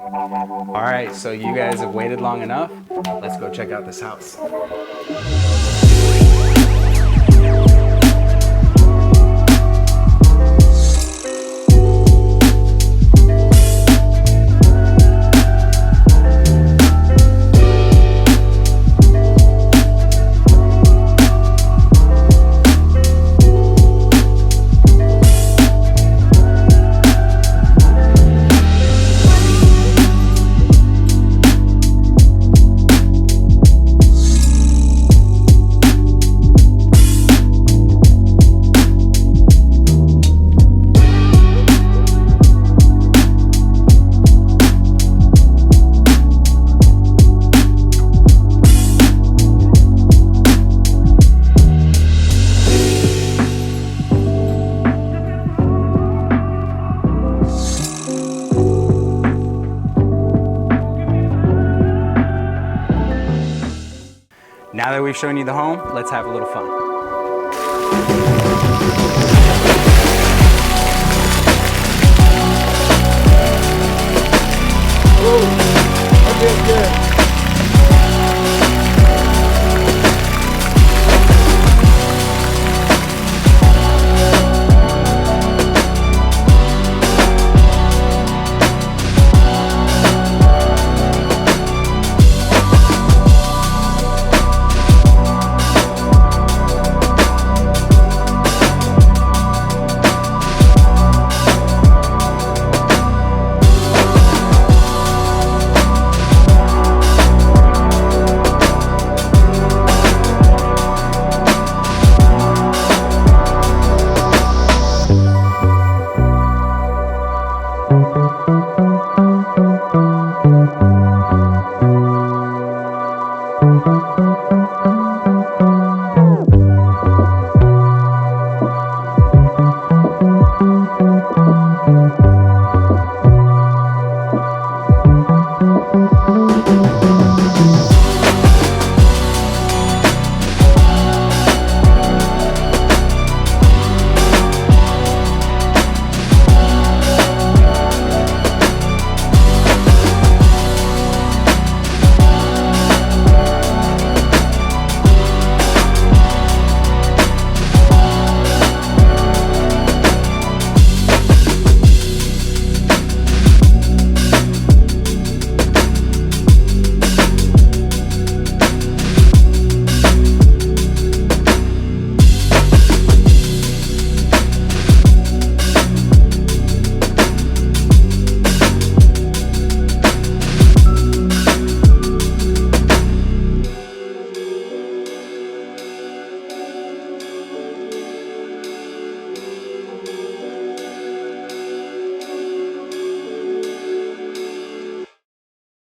All right, so you guys have waited long enough. Let's go check out this house. Now that we've shown you the home, let's have a little fun. Ooh, that feels good. Thank you.